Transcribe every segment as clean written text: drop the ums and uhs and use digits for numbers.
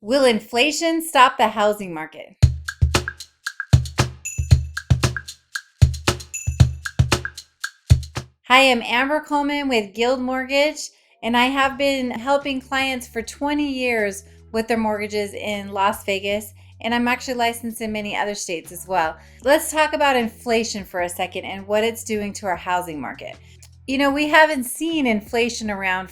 Will inflation stop the housing market? Hi, I'm Amber Coleman with Guild Mortgage, and I have been helping clients for 20 years with their mortgages in Las Vegas, and I'm actually licensed in many other states as well. Let's talk about inflation for a second and what it's doing to our housing market. We haven't seen inflation around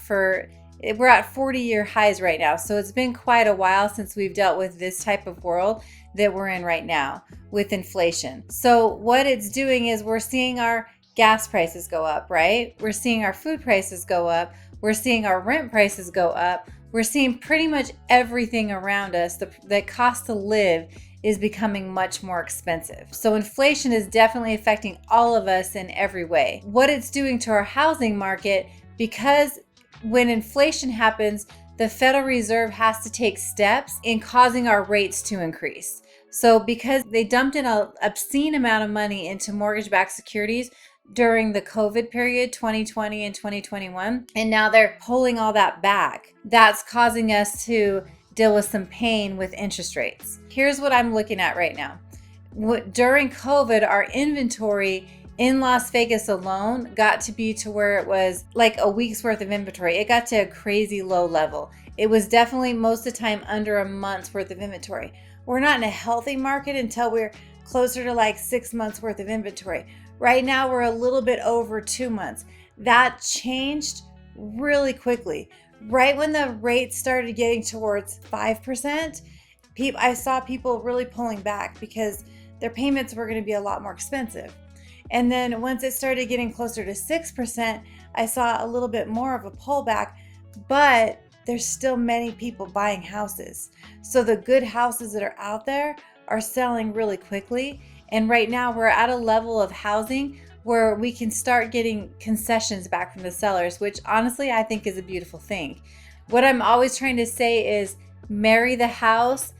we're at 40-year highs right now. So it's been quite a while since we've dealt with this type of world that we're in right now with inflation. So what it's doing is we're seeing our gas prices go up, right? We're seeing our food prices go up. We're seeing our rent prices go up. We're seeing pretty much everything around us. The cost to live is becoming much more expensive. So inflation is definitely affecting all of us in every way. What it's doing to our housing market, because when inflation happens, the Federal Reserve has to take steps in causing our rates to increase. So because they dumped in an obscene amount of money into mortgage-backed securities during the COVID period, 2020 and 2021, and now they're pulling all that back, that's causing us to deal with some pain with interest rates. Here's what I'm looking at right now. During COVID, our inventory in Las Vegas alone got to be to where it was like a week's worth of inventory. It got to a crazy low level. It was definitely most of the time under a month's worth of inventory. We're not in a healthy market until we're closer to like 6 months worth of inventory. Right now, we're a little bit over 2 months. That changed really quickly. Right when the rates started getting towards 5%, I saw people really pulling back because their payments were going to be a lot more expensive. And then once it started getting closer to 6%, I saw a little bit more of a pullback, but there's still many people buying houses. So the good houses that are out there are selling really quickly. And right now we're at a level of housing where we can start getting concessions back from the sellers, which honestly I think is a beautiful thing. What I'm always trying to say is marry the house,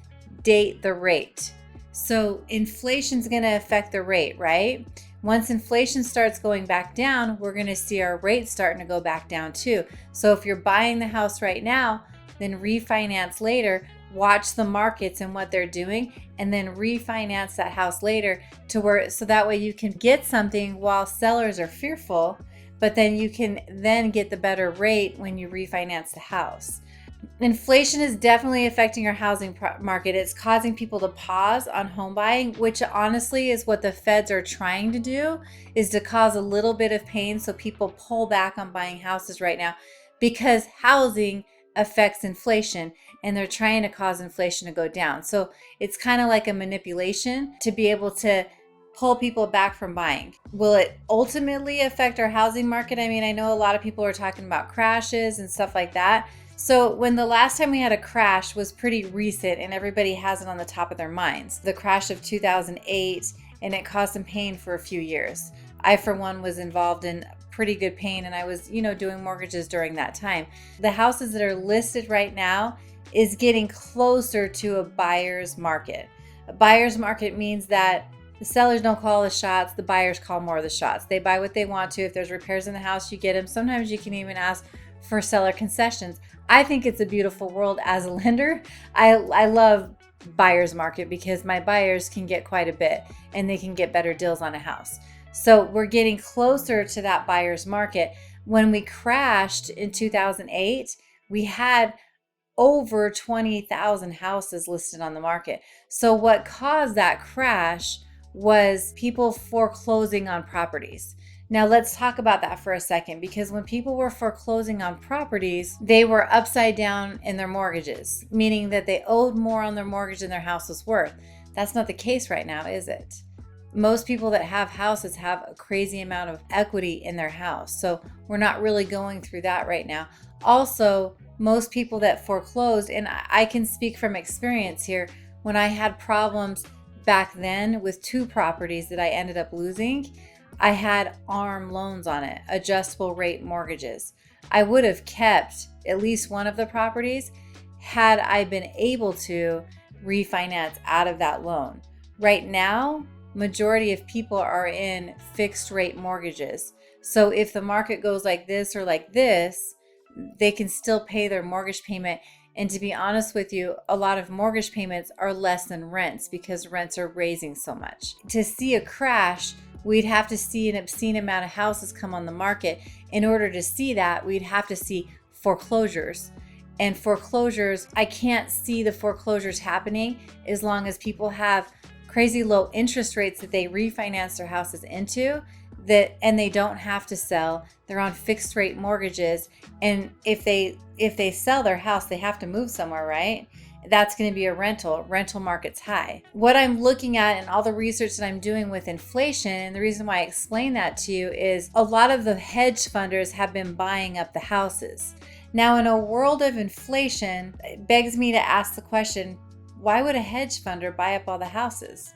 date the rate. So inflation's going to affect the rate, right? Once inflation starts going back down, we're going to see our rates starting to go back down too. So if you're buying the house right now, then refinance later, watch the markets and what they're doing, and then refinance that house later so that way you can get something while sellers are fearful, but then you can then get the better rate when you refinance the house. Inflation is definitely affecting our housing market. It's causing people to pause on home buying, which honestly is what the feds are trying to do, is to cause a little bit of pain so people pull back on buying houses right now because housing affects inflation and they're trying to cause inflation to go down. So it's kind of like a manipulation to be able to pull people back from buying. Will it ultimately affect our housing market? I mean, I know a lot of people are talking about crashes and stuff like that. So when the last time we had a crash was pretty recent and everybody has it on the top of their minds, the crash of 2008, and it caused some pain for a few years. I, for one, was involved in pretty good pain and I was, doing mortgages during that time. The houses that are listed right now is getting closer to a buyer's market. A buyer's market means that the sellers don't call the shots, the buyers call more of the shots. They buy what they want to. If there's repairs in the house, you get them. Sometimes you can even ask for seller concessions. I think it's a beautiful world as a lender. I love buyer's market because my buyers can get quite a bit and they can get better deals on a house. So we're getting closer to that buyer's market. When we crashed in 2008, we had over 20,000 houses listed on the market. So what caused that crash was people foreclosing on properties. Now let's talk about that for a second, because when people were foreclosing on properties, they were upside down in their mortgages, meaning that they owed more on their mortgage than their house was worth. That's not the case right now, is it? Most people that have houses have a crazy amount of equity in their house. So we're not really going through that right now. Also, most people that foreclosed, and I can speak from experience here, when I had problems back then with 2 properties that I ended up losing, I had ARM loans on it, adjustable rate mortgages. I would have kept at least one of the properties had I been able to refinance out of that loan. Right now, majority of people are in fixed rate mortgages. So if the market goes like this or like this, they can still pay their mortgage payment And to be honest with you, a lot of mortgage payments are less than rents because rents are raising so much. To see a crash, we'd have to see an obscene amount of houses come on the market. In order to see that, we'd have to see foreclosures. And foreclosures, I can't see the foreclosures happening as long as people have crazy low interest rates that they refinance their houses into, and they don't have to sell. They're on fixed rate mortgages, and if they sell their house, they have to move somewhere, right? That's going to be a rental market's high. What I'm looking at and all the research that I'm doing with inflation, and the reason why I explain that to you is a lot of the hedge funders have been buying up the houses. Now, in a world of inflation, it begs me to ask the question, why would a hedge funder buy up all the houses?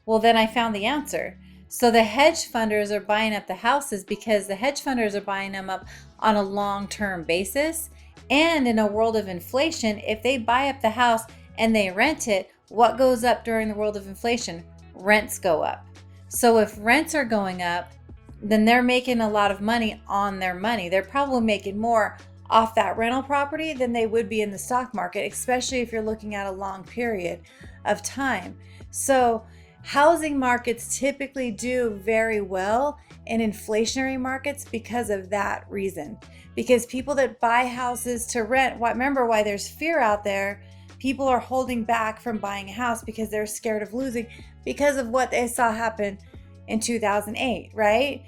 Well, then I found the answer. So the hedge funders are buying up the houses because the hedge funders are buying them up on a long-term basis. And in a world of inflation, if they buy up the house and they rent it, what goes up during the world of inflation? Rents go up. So if rents are going up, then they're making a lot of money on their money. They're probably making more off that rental property than they would be in the stock market, especially if you're looking at a long period of time. So housing markets typically do very well in inflationary markets because of that reason. Because people that buy houses to rent, remember why there's fear out there. People are holding back from buying a house because they're scared of losing because of what they saw happen in 2008, right?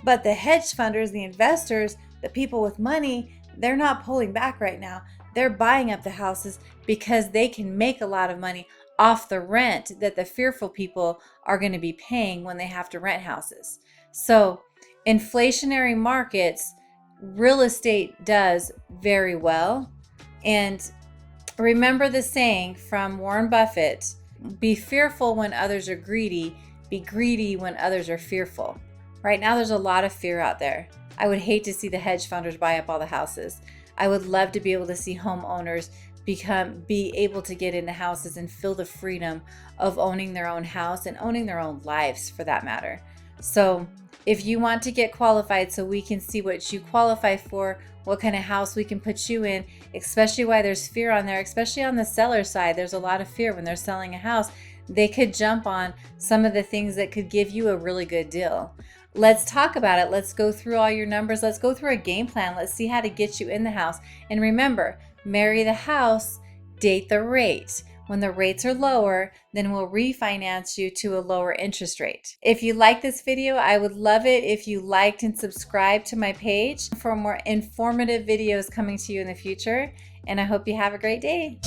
But the hedge funders, the investors, the people with money, they're not pulling back right now. They're buying up the houses because they can make a lot of money off the rent that the fearful people are going to be paying when they have to rent houses. So inflationary markets, real estate does very well. And remember the saying from Warren Buffett, be fearful when others are greedy, be greedy when others are fearful. Right now there's a lot of fear out there. I would hate to see the hedge funders buy up all the houses. I would love to be able to see homeowners be able to get into houses and feel the freedom of owning their own house and owning their own lives for that matter. So if you want to get qualified so we can see what you qualify for, what kind of house we can put you in, especially why there's fear on there, especially on the seller side, there's a lot of fear when they're selling a house. They could jump on some of the things that could give you a really good deal. Let's talk about it. Let's go through all your numbers. Let's go through a game plan. Let's see how to get you in the house. And remember, marry the house, date the rate. When the rates are lower, then we'll refinance you to a lower interest rate. If you like this video, I would love it if you liked and subscribed to my page for more informative videos coming to you in the future. And I hope you have a great day.